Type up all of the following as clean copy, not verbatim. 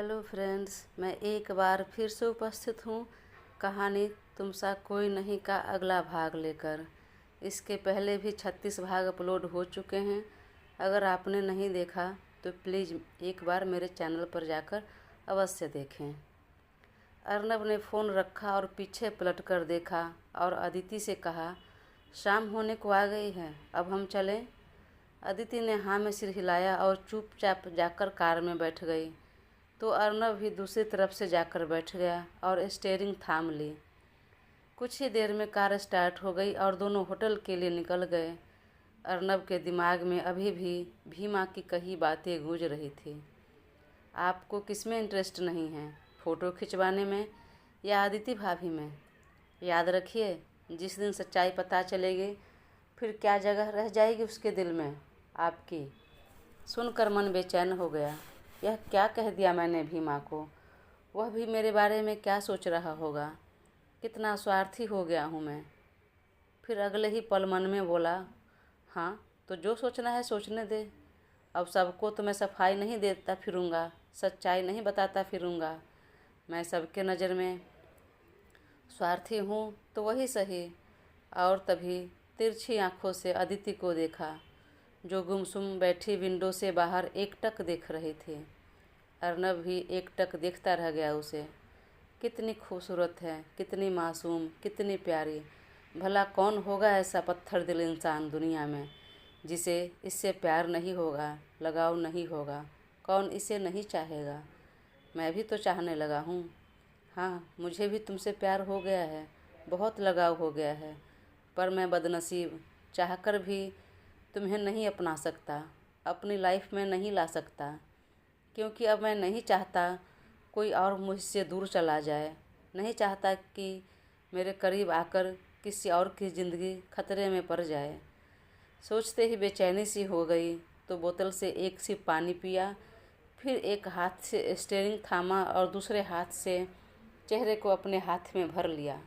Hello friends, मैं एक बार फिर से उपस्थित हूँ कहानी तुम सा कोई नहीं का अगला भाग लेकर। इसके पहले भी 36 भाग अपलोड हो चुके हैं। अगर आपने नहीं देखा तो प्लीज़ एक बार मेरे चैनल पर जाकर अवश्य देखें। अर्नब ने फ़ोन रखा और पीछे पलट कर देखा और अदिति से कहा, शाम होने को आ गई है, अब हम चलें? अदिति ने हाँ में सिर हिलाया और चुपचाप जाकर कार में बैठ गई। तो अर्नब भी दूसरी तरफ से जाकर बैठ गया और स्टीयरिंग थाम ली। कुछ ही देर में कार स्टार्ट हो गई और दोनों होटल के लिए निकल गए। अर्नब के दिमाग में अभी भी भीमा की कही बातें गूंज रही थी। आपको किसमें इंटरेस्ट नहीं है, फ़ोटो खिंचवाने में या अदिति भाभी में? याद रखिए, जिस दिन सच्चाई पता चलेगी फिर क्या जगह रह जाएगी उसके दिल में आपकी। सुनकर मन बेचैन हो गया। यह क्या कह दिया मैंने भीमा को? वह भी मेरे बारे में क्या सोच रहा होगा? कितना स्वार्थी हो गया हूँ मैं। फिर अगले ही पल मन में बोला, हाँ तो जो सोचना है सोचने दे। अब सबको तो मैं सफाई नहीं देता फिरूँगा, सच्चाई नहीं बताता फिरूँगा। मैं सबके नज़र में स्वार्थी हूँ तो वही सही। और तभी तिरछी आंखों से अदिति को देखा, जो गुमसुम बैठी विंडो से बाहर एकटक देख रही थी। अर्नब भी एकटक देखता रह गया उसे। कितनी खूबसूरत है, कितनी मासूम, कितनी प्यारी। भला कौन होगा ऐसा पत्थर दिल इंसान दुनिया में जिसे इससे प्यार नहीं होगा, लगाव नहीं होगा? कौन इसे नहीं चाहेगा? मैं भी तो चाहने लगा हूँ। हाँ, मुझे भी तुमसे प्यार हो गया है, बहुत लगाव हो गया है। पर मैं बदनसीब, चाहकर भी तुम्हें नहीं अपना सकता, अपनी लाइफ में नहीं ला सकता। क्योंकि अब मैं नहीं चाहता कोई और मुझसे दूर चला जाए। नहीं चाहता कि मेरे करीब आकर किसी और की ज़िंदगी खतरे में पड़ जाए। सोचते ही बेचैनी सी हो गई तो बोतल से एक सिप पानी पिया। फिर एक हाथ से स्टीयरिंग थामा और दूसरे हाथ से चेहरे को अपने हाथ में भर लिया।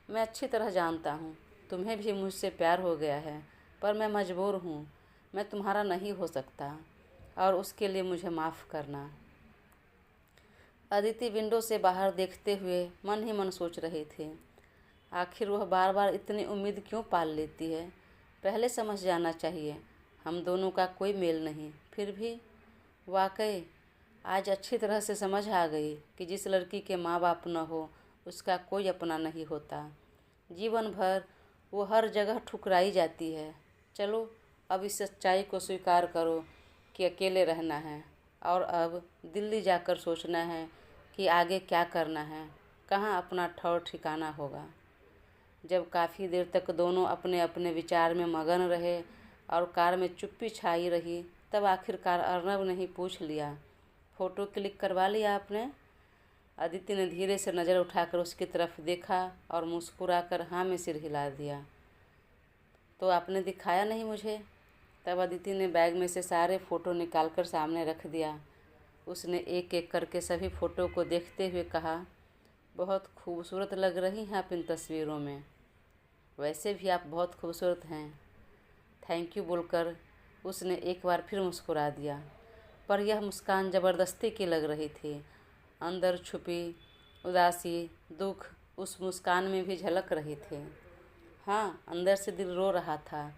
मैं अच्छी तरह जानता हूँ तुम्हें भी मुझसे प्यार हो गया है, पर मैं मजबूर हूँ। मैं तुम्हारा नहीं हो सकता और उसके लिए मुझे माफ़ करना। अदिति विंडो से बाहर देखते हुए मन ही मन सोच रही थी, आखिर वह बार बार इतनी उम्मीद क्यों पाल लेती है? पहले समझ जाना चाहिए हम दोनों का कोई मेल नहीं। फिर भी वाकई आज अच्छी तरह से समझ आ गई कि जिस लड़की के माँ बाप न हो उसका कोई अपना नहीं होता। जीवन भर वो हर जगह ठुकराई जाती है। चलो अब इस सच्चाई को स्वीकार करो कि अकेले रहना है और अब दिल्ली जाकर सोचना है कि आगे क्या करना है, कहाँ अपना ठौर ठिकाना होगा। जब काफ़ी देर तक दोनों अपने अपने विचार में मगन रहे और कार में चुप्पी छाई रही, तब आखिरकार अर्नब ने ही पूछ लिया, फ़ोटो क्लिक करवा लिया आपने? अदिति ने धीरे से नज़र उठाकर उसकी तरफ देखा और मुस्कुराकर हाँ में सिर हिला दिया। तो आपने दिखाया नहीं मुझे? तब अदिति ने बैग में से सारे फ़ोटो निकालकर सामने रख दिया। उसने एक एक करके सभी फ़ोटो को देखते हुए कहा, बहुत खूबसूरत लग रही हैं आप इन तस्वीरों में। वैसे भी आप बहुत खूबसूरत हैं। थैंक यू बोलकर उसने एक बार फिर मुस्कुरा दिया, पर यह मुस्कान ज़बरदस्ती की लग रही थी। अंदर छुपी उदासी, दुख उस मुस्कान में भी झलक रही थी। हाँ, अंदर से दिल रो रहा था।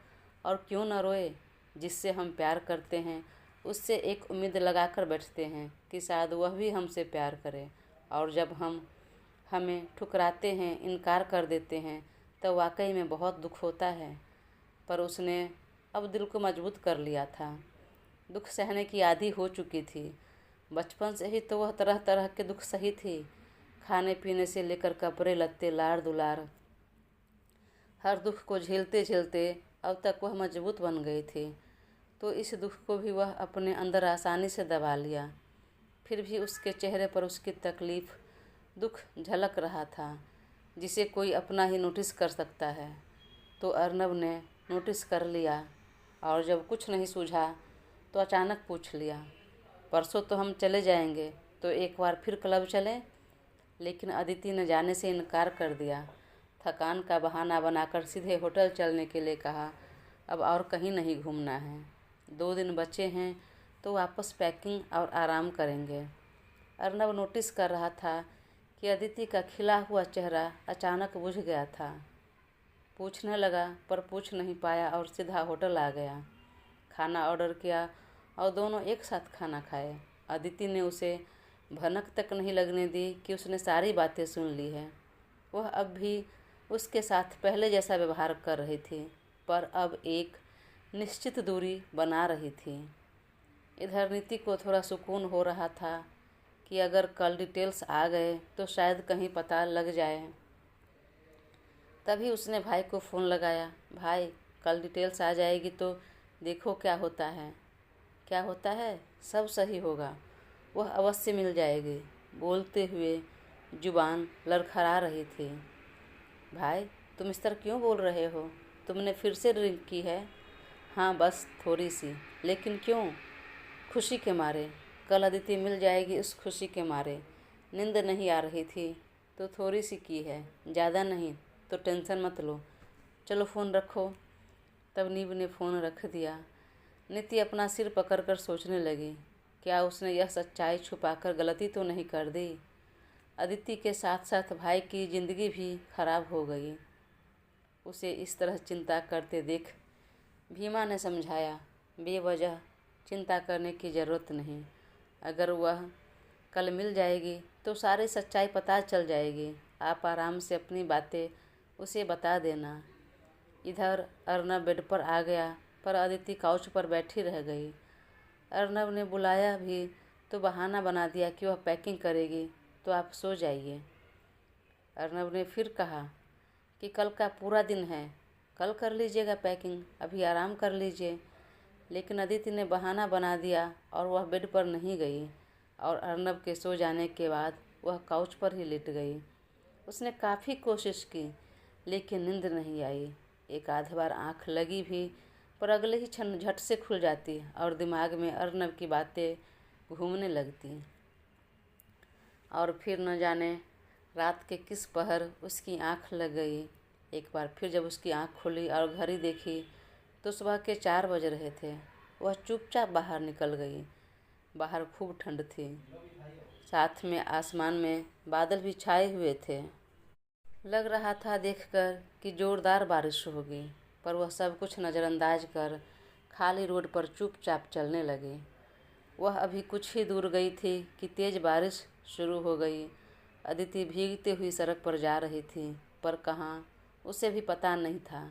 और क्यों न रोए? जिससे हम प्यार करते हैं उससे एक उम्मीद लगाकर बैठते हैं कि शायद वह भी हमसे प्यार करे, और जब हम हमें ठुकराते हैं, इनकार कर देते हैं, तो वाकई में बहुत दुख होता है। पर उसने अब दिल को मजबूत कर लिया था। दुख सहने की आदी हो चुकी थी। बचपन से ही तो वह तरह तरह के दुख सही थी। खाने पीने से लेकर कपड़े लत्ते, लाड़ दुलार, हर दुख को झेलते झेलते अब तक वह मजबूत बन गई थी। तो इस दुख को भी वह अपने अंदर आसानी से दबा लिया। फिर भी उसके चेहरे पर उसकी तकलीफ़, दुख झलक रहा था, जिसे कोई अपना ही नोटिस कर सकता है। तो अर्नब ने नोटिस कर लिया और जब कुछ नहीं सूझा तो अचानक पूछ लिया, परसों तो हम चले जाएंगे, तो एक बार फिर क्लब चलें? लेकिन अदिति ने जाने से इनकार कर दिया। थकान का बहाना बनाकर सीधे होटल चलने के लिए कहा, अब और कहीं नहीं घूमना है। 2 दिन बचे हैं तो वापस पैकिंग और आराम करेंगे। अर्नब नोटिस कर रहा था कि अदिति का खिला हुआ चेहरा अचानक बुझ गया था। पूछने लगा पर पूछ नहीं पाया और सीधा होटल आ गया। खाना ऑर्डर किया और दोनों एक साथ खाना खाए। अदिति ने उसे भनक तक नहीं लगने दी कि उसने सारी बातें सुन ली है। वह अब भी उसके साथ पहले जैसा व्यवहार कर रही थी, पर अब एक निश्चित दूरी बना रही थी। इधर नीति को थोड़ा सुकून हो रहा था कि अगर कल डिटेल्स आ गए तो शायद कहीं पता लग जाए। तभी उसने भाई को फ़ोन लगाया। भाई, कल डिटेल्स आ जाएगी तो देखो क्या होता है। क्या होता है? सब सही होगा, वह अवश्य मिल जाएगी, बोलते हुए जुबान लड़खड़ा रही थी। भाई, तुम इस तरह क्यों बोल रहे हो? तुमने फिर से ड्रिंक की है? हाँ, बस थोड़ी सी। लेकिन क्यों? खुशी के मारे। कल अदिति मिल जाएगी, उस खुशी के मारे। नींद नहीं आ रही थी तो थोड़ी सी की है, ज़्यादा नहीं, तो टेंशन मत लो। चलो फ़ोन रखो। तब नीव ने फ़ोन रख दिया। नीति अपना सिर पकड़कर सोचने लगी, क्या उसने यह सच्चाई छुपाकर गलती तो नहीं कर दी? अदिति के साथ साथ भाई की ज़िंदगी भी खराब हो गई। उसे इस तरह चिंता करते देख भीमा ने समझाया, बेवजह चिंता करने की ज़रूरत नहीं। अगर वह कल मिल जाएगी तो सारी सच्चाई पता चल जाएगी। आप आराम से अपनी बातें उसे बता देना। इधर अर्नब बेड पर आ गया, पर अदिति काउच पर बैठी रह गई। अर्नब ने बुलाया भी तो बहाना बना दिया कि वह पैकिंग करेगी, तो आप सो जाइए। अर्नब ने फिर कहा कि कल का पूरा दिन है, कल कर लीजिएगा पैकिंग, अभी आराम कर लीजिए। लेकिन अदिति ने बहाना बना दिया और वह बेड पर नहीं गई और अर्नब के सो जाने के बाद वह काउच पर ही लेट गई। उसने काफ़ी कोशिश की लेकिन नींद नहीं आई। एक आध बार आँख लगी भी, पर अगले ही क्षण झट से खुल जाती और दिमाग में अर्नब की बातें घूमने लगती। और फिर न जाने रात के किस पहर उसकी आँख लग गई। एक बार फिर जब उसकी आँख खुली और घड़ी देखी तो सुबह के 4 बज रहे थे। वह चुपचाप बाहर निकल गई। बाहर खूब ठंड थी, साथ में आसमान में बादल भी छाए हुए थे। लग रहा था देखकर कि ज़ोरदार बारिश होगी, पर वह सब कुछ नज़रअंदाज कर खाली रोड पर चुपचाप चलने लगी। वह अभी कुछ ही दूर गई थी कि तेज़ बारिश शुरू हो गई। अदिति भीगती हुई सड़क पर जा रही थी, पर कहाँ उसे भी पता नहीं था।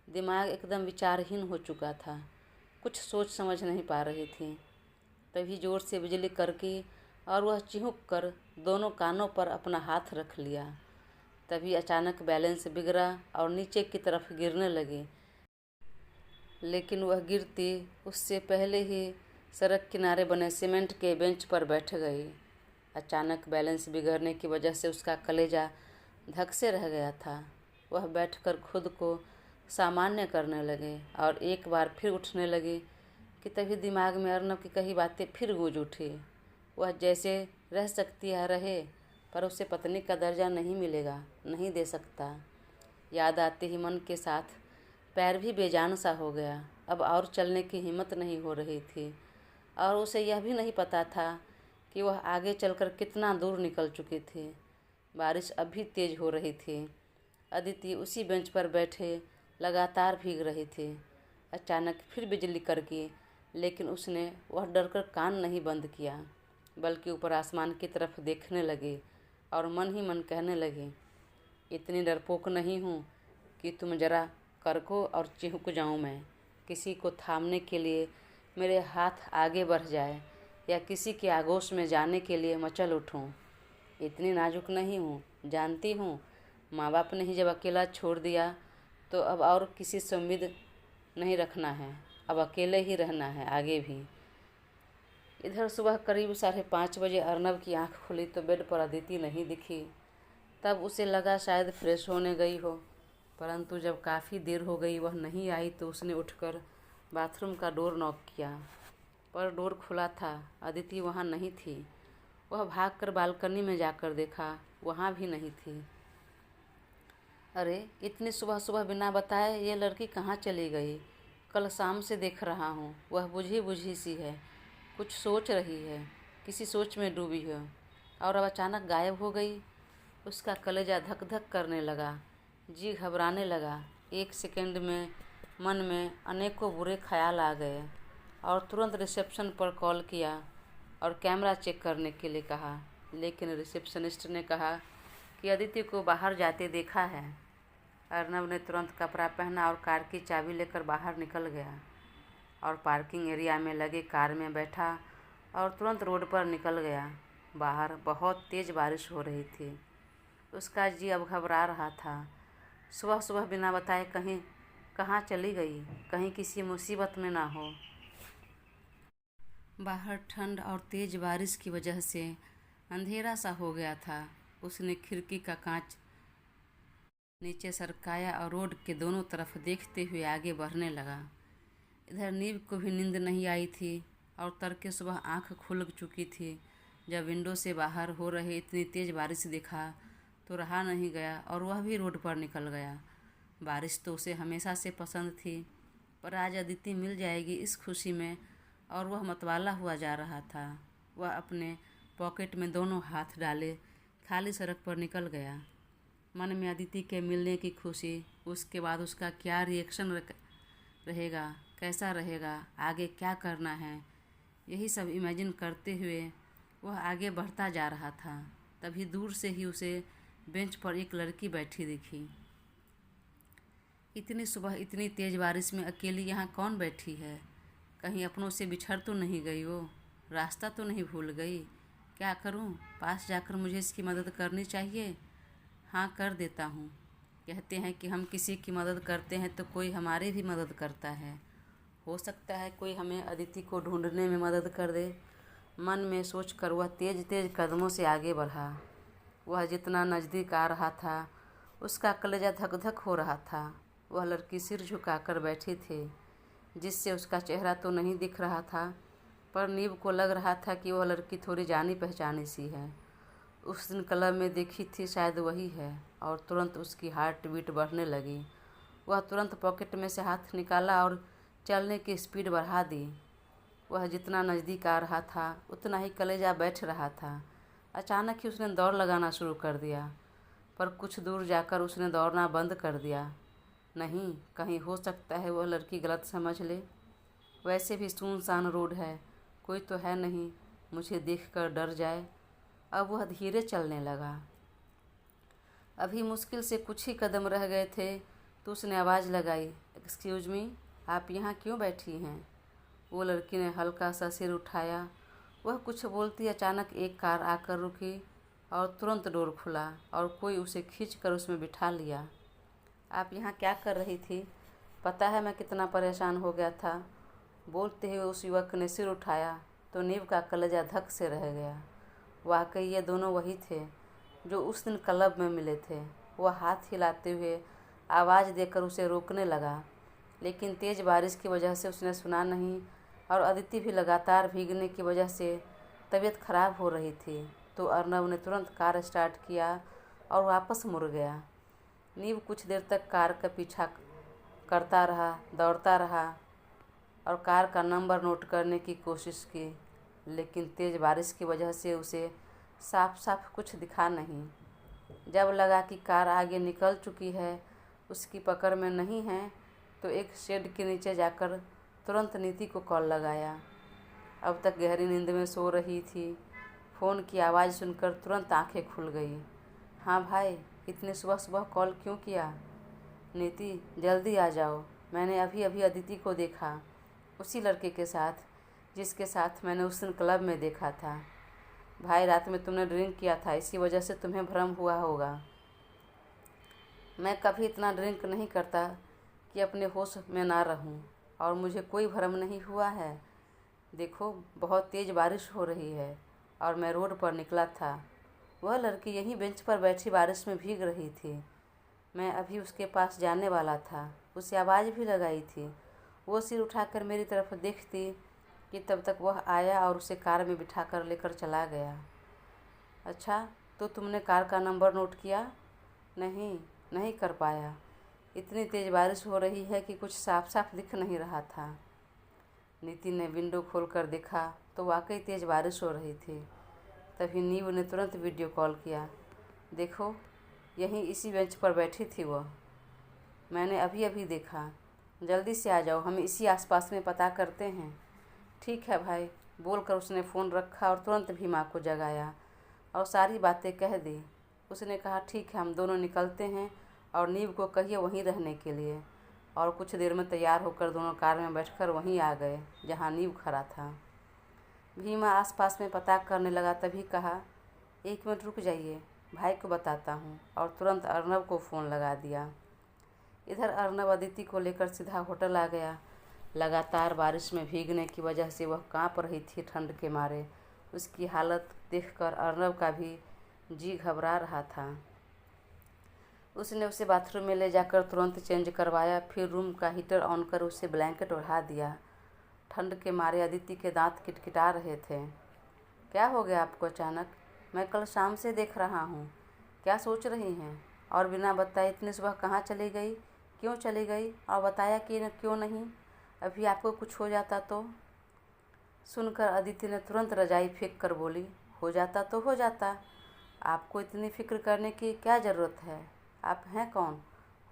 दिमाग एकदम विचारहीन हो चुका था, कुछ सोच समझ नहीं पा रही थी। तभी ज़ोर से बिजली कड़की और वह चिहुक कर दोनों कानों पर अपना हाथ रख लिया। तभी अचानक बैलेंस बिगड़ा और नीचे की तरफ गिरने लगी। लेकिन वह गिरती उससे पहले ही सड़क किनारे बने सीमेंट के बेंच पर बैठ गई। अचानक बैलेंस बिगड़ने की वजह से उसका कलेजा धक से रह गया था। वह बैठकर खुद को सामान्य करने लगे और एक बार फिर उठने लगी कि तभी दिमाग में अर्नब की कही बातें फिर गूंज उठी। वह जैसे रह सकती है रहे, पर उसे पत्नी का दर्जा नहीं मिलेगा, नहीं दे सकता। याद आते ही मन के साथ पैर भी बेजान सा हो गया। अब और चलने की हिम्मत नहीं हो रही थी और उसे यह भी नहीं पता था कि वह आगे चलकर कितना दूर निकल चुकी थी। बारिश अब भी तेज़ हो रही थी। अदिति उसी बेंच पर बैठे लगातार भीग रही थी। अचानक फिर बिजली कड़की, लेकिन उसने वह डरकर कान नहीं बंद किया, बल्कि ऊपर आसमान की तरफ देखने लगी और मन ही मन कहने लगी, इतनी डरपोक नहीं हूँ कि तुम जरा करको और चिहुक जाऊँ मैं। किसी को थामने के लिए मेरे हाथ आगे बढ़ जाए या किसी के आगोश में जाने के लिए मचल उठूं। इतनी नाजुक नहीं हूँ, जानती हूँ। माँ बाप ने ही जब अकेला छोड़ दिया तो अब और किसी से उम्मीद नहीं रखना है, अब अकेले ही रहना है आगे भी। इधर सुबह करीब 5:30 बजे अर्नब की आंख खुली तो बेड पर अदिति नहीं दिखी। तब उसे लगा शायद फ्रेश होने गई हो, परंतु जब काफ़ी देर हो गई वह नहीं आई तो उसने उठकर बाथरूम का डोर नॉक किया, पर डोर खुला था। अदिति वहाँ नहीं थी। वह भागकर बालकनी में जाकर देखा, वहाँ भी नहीं थी। अरे, इतनी सुबह सुबह बिना बताए ये लड़की कहाँ चली गई? कल शाम से देख रहा हूँ, वह बुझी बुझी सी है, कुछ सोच रही है, किसी सोच में डूबी है। और अब अचानक गायब हो गई। उसका कलेजा धक धक करने लगा, जी घबराने लगा। एक सेकंड में मन में अनेकों बुरे ख्याल आ गए और तुरंत रिसेप्शन पर कॉल किया और कैमरा चेक करने के लिए कहा, लेकिन रिसेप्शनिस्ट ने कहा कि अदिति को बाहर जाते देखा है। अर्नब ने तुरंत कपड़ा पहना और कार की चाबी लेकर बाहर निकल गया और पार्किंग एरिया में लगे कार में बैठा और तुरंत रोड पर निकल गया। बाहर बहुत तेज़ बारिश हो रही थी। उसका जी अब घबरा रहा था। सुबह सुबह बिना बताए कहाँ चली गई, कहीं किसी मुसीबत में ना हो। बाहर ठंड और तेज़ बारिश की वजह से अंधेरा सा हो गया था। उसने खिड़की का कांच नीचे सरकाया और रोड के दोनों तरफ देखते हुए आगे बढ़ने लगा। इधर नीव को भी नींद नहीं आई थी और तड़के सुबह आंख खुल चुकी थी। जब विंडो से बाहर हो रहे इतनी तेज़ बारिश देखा तो रहा नहीं गया और वह भी रोड पर निकल गया। बारिश तो उसे हमेशा से पसंद थी, पर आज अदिति मिल जाएगी इस खुशी में और वह मतवाला हुआ जा रहा था। वह अपने पॉकेट में दोनों हाथ डाले खाली सड़क पर निकल गया। मन में अदिति के मिलने की खुशी, उसके बाद उसका क्या रिएक्शन रहेगा, कैसा रहेगा, आगे क्या करना है, यही सब इमेजिन करते हुए वह आगे बढ़ता जा रहा था। तभी दूर से ही उसे बेंच पर एक लड़की बैठी दिखी। इतनी सुबह इतनी तेज़ बारिश में अकेली यहाँ कौन बैठी है? कहीं अपनों से बिछड़ तो नहीं गई वो? रास्ता तो नहीं भूल गई? क्या करूँ? पास जाकर मुझे इसकी मदद करनी चाहिए। हाँ, कर देता हूँ। कहते हैं कि हम किसी की मदद करते हैं तो कोई हमारी भी मदद करता है। हो सकता है कोई हमें अदिति को ढूंढने में मदद कर दे। मन में सोचकर वह तेज़ तेज़ कदमों से आगे बढ़ा। वह जितना नज़दीक आ रहा था उसका कलेजा धक धक हो रहा था। वह लड़की सिर झुकाकर बैठी थी, जिससे उसका चेहरा तो नहीं दिख रहा था, पर नीव को लग रहा था कि वह लड़की थोड़ी जानी पहचानी सी है। उस दिन क्लब में देखी थी, शायद वही है। और तुरंत उसकी हार्ट बीट बढ़ने लगी। वह तुरंत पॉकेट में से हाथ निकाला और चलने की स्पीड बढ़ा दी। वह जितना नज़दीक आ रहा था उतना ही कलेजा बैठ रहा था। अचानक ही उसने दौड़ लगाना शुरू कर दिया, पर कुछ दूर जाकर उसने दौड़ना बंद कर दिया। नहीं, कहीं हो सकता है वह लड़की गलत समझ ले। वैसे भी सुनसान रोड है, कोई तो है नहीं मुझे देखकर डर जाए। अब वह धीरे चलने लगा। अभी मुश्किल से कुछ ही कदम रह गए थे तो उसने आवाज़ लगाई, एक्सक्यूज़ मी, आप यहाँ क्यों बैठी हैं? वो लड़की ने हल्का सा सिर उठाया। वह कुछ बोलती अचानक एक कार आकर रुकी और तुरंत डोर खुला और कोई उसे खींचकर उसमें बिठा लिया। आप यहाँ क्या कर रही थी? पता है मैं कितना परेशान हो गया था। बोलते हुए उस युवक ने सिर उठाया तो नीव का कलेजा धक से रह गया। वाकई ये दोनों वही थे जो उस दिन क्लब में मिले थे। वह हाथ हिलाते हुए आवाज़ देकर उसे रोकने लगा, लेकिन तेज़ बारिश की वजह से उसने सुना नहीं और अदिति भी लगातार भीगने की वजह से तबीयत खराब हो रही थी। तो अर्नब ने तुरंत कार स्टार्ट किया और वापस मुड़ गया। नीव कुछ देर तक कार का पीछा करता रहा, दौड़ता रहा और कार का नंबर नोट करने की कोशिश की, लेकिन तेज़ बारिश की वजह से उसे साफ साफ कुछ दिखा नहीं। जब लगा कि कार आगे निकल चुकी है, उसकी पकड़ में नहीं है, तो एक शेड के नीचे जाकर तुरंत नीति को कॉल लगाया। अब तक गहरी नींद में सो रही थी। फ़ोन की आवाज़ सुनकर तुरंत आंखें खुल गई। हाँ भाई, इतने सुबह सुबह कॉल क्यों किया? नीति, जल्दी आ जाओ। मैंने अभी अभी अदिति को देखा, उसी लड़के के साथ जिसके साथ मैंने उस दिन क्लब में देखा था। भाई, रात में तुमने ड्रिंक किया था, इसी वजह से तुम्हें भ्रम हुआ होगा। मैं कभी इतना ड्रिंक नहीं करता कि अपने होश में ना रहूं, और मुझे कोई भ्रम नहीं हुआ है। देखो, बहुत तेज़ बारिश हो रही है और मैं रोड पर निकला था। वह लड़की यहीं बेंच पर बैठी बारिश में भीग रही थी। मैं अभी उसके पास जाने वाला था, उसे आवाज़ भी लगाई थी। वो सिर उठाकर मेरी तरफ देखती कि तब तक वह आया और उसे कार में बिठाकर लेकर चला गया। अच्छा, तो तुमने कार का नंबर नोट किया? नहीं कर पाया। इतनी तेज़ बारिश हो रही है कि कुछ साफ साफ दिख नहीं रहा था। नितिन ने विंडो खोलकर देखा तो वाकई तेज़ बारिश हो रही थी। तभी नीव ने तुरंत वीडियो कॉल किया। देखो, यहीं इसी बेंच पर बैठी थी वह, मैंने अभी अभी देखा। जल्दी से आ जाओ, हम इसी आसपास में पता करते हैं। ठीक है भाई, बोलकर उसने फ़ोन रखा और तुरंत भीमा को जगाया और सारी बातें कह दी। उसने कहा, ठीक है, हम दोनों निकलते हैं और नीव को कहिए वहीं रहने के लिए। और कुछ देर में तैयार होकर दोनों कार में बैठकर वहीं आ गए जहाँ नीव खड़ा था। भीमा आसपास में पता करने लगा, तभी कहा, 1 मिनट रुक जाइए, भाई को बताता हूँ, और तुरंत अर्नब को फ़ोन लगा दिया। इधर अर्नब अदिति को लेकर सीधा होटल आ गया। लगातार बारिश में भीगने की वजह से वह काँप रही थी ठंड के मारे। उसकी हालत देखकर अर्नब का भी जी घबरा रहा था। उसने उसे बाथरूम में ले जाकर तुरंत चेंज करवाया, फिर रूम का हीटर ऑन कर उसे ब्लैंकेट ओढ़ा दिया। ठंड के मारे अदिति के दांत किटकिटा रहे थे। क्या हो गया आपको अचानक? मैं कल शाम से देख रहा हूँ। क्या सोच रही हैं? और बिना बताए इतनी सुबह कहाँ चली गई? क्यों चली गई? और बताया कि क्यों नहीं? अभी आपको कुछ हो जाता तो? सुनकर अदिति ने तुरंत रजाई फेंक कर बोली, हो जाता तो हो जाता। आपको इतनी फिक्र करने की क्या ज़रूरत है? आप हैं कौन?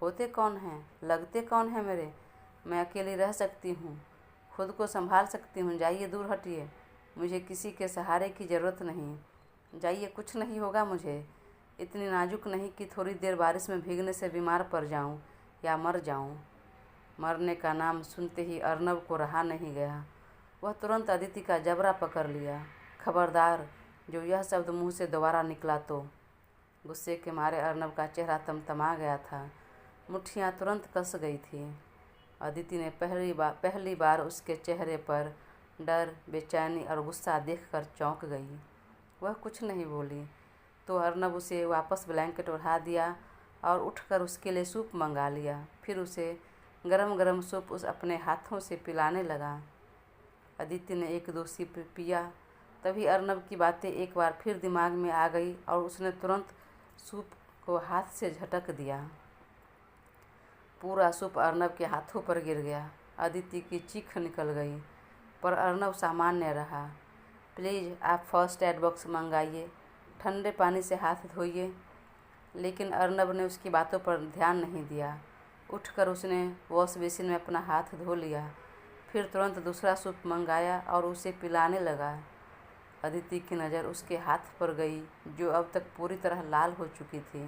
होते कौन हैं? लगते कौन हैं मेरे? मैं अकेली रह सकती हूँ, खुद को संभाल सकती हूँ। जाइए, दूर हटिए, मुझे किसी के सहारे की ज़रूरत नहीं। जाइए, कुछ नहीं होगा मुझे। इतनी नाजुक नहीं कि थोड़ी देर बारिश में भीगने से बीमार पड़ जाऊँ या मर जाऊँ। मरने का नाम सुनते ही अर्नब को रहा नहीं गया। वह तुरंत अदिति का जबड़ा पकड़ लिया। खबरदार, जो यह शब्द मुँह से दोबारा निकला तो। गुस्से के मारे अर्नब का चेहरा तमतमा गया था। मुट्ठियाँ तुरंत कस गई थी। अदिति ने पहली बार उसके चेहरे पर डर, बेचैनी और गुस्सा देखकर चौंक गई। वह कुछ नहीं बोली तो अर्नब उसे वापस ब्लैंकेट ओढ़ा दिया और उठकर उसके लिए सूप मंगा लिया। फिर उसे गरम गरम सूप उस अपने हाथों से पिलाने लगा। अदिति ने 1-2 सिप पिया। तभी अर्नब की बातें एक बार फिर दिमाग में आ गई और उसने तुरंत सूप को हाथ से झटक दिया। पूरा सूप अर्नब के हाथों पर गिर गया। अदिति की चीख निकल गई, पर अर्नब सामान्य रहा। प्लीज़, आप फर्स्ट एड बॉक्स मंगाइए, ठंडे पानी से हाथ धोइए। लेकिन अर्नब ने उसकी बातों पर ध्यान नहीं दिया। उठकर उसने वॉश बेसिन में अपना हाथ धो लिया, फिर तुरंत दूसरा सूप मंगाया और उसे पिलाने लगा। अदिति की नज़र उसके हाथ पर गई, जो अब तक पूरी तरह लाल हो चुकी थी।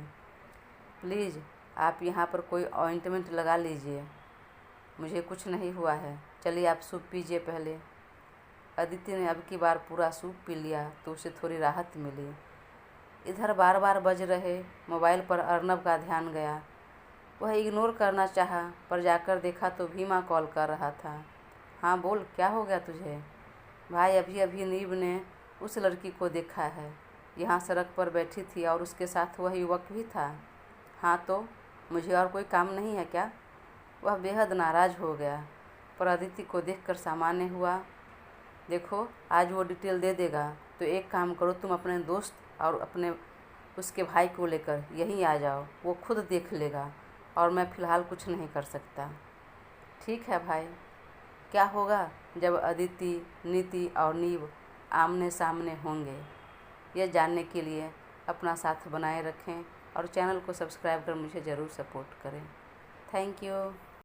प्लीज़, आप यहाँ पर कोई ऑइंटमेंट लगा लीजिए, मुझे कुछ नहीं हुआ है। चलिए, आप सूप पीजिए पहले। अदिति ने अब की बार पूरा सूप पी लिया तो उसे थोड़ी राहत मिली। इधर बार बार बज रहे मोबाइल पर अर्नब का ध्यान गया। वह इग्नोर करना चाहा, पर जाकर देखा तो भीमा कॉल कर रहा था। हाँ बोल, क्या हो गया तुझे? भाई, अभी अभी नीव ने उस लड़की को देखा है, यहाँ सड़क पर बैठी थी और उसके साथ वह युवक भी था। हाँ तो मुझे और कोई काम नहीं है क्या? वह बेहद नाराज़ हो गया, पर अदिति को देखकर सामान्य हुआ। देखो, आज वो डिटेल दे देगा, तो एक काम करो, तुम अपने दोस्त और उसके भाई को लेकर यहीं आ जाओ, वो खुद देख लेगा और मैं फ़िलहाल कुछ नहीं कर सकता। ठीक है भाई। क्या होगा जब अदिति, नीति और नीव आमने सामने होंगे? यह जानने के लिए अपना साथ बनाए रखें और चैनल को सब्सक्राइब कर मुझे ज़रूर सपोर्ट करें। Thank you.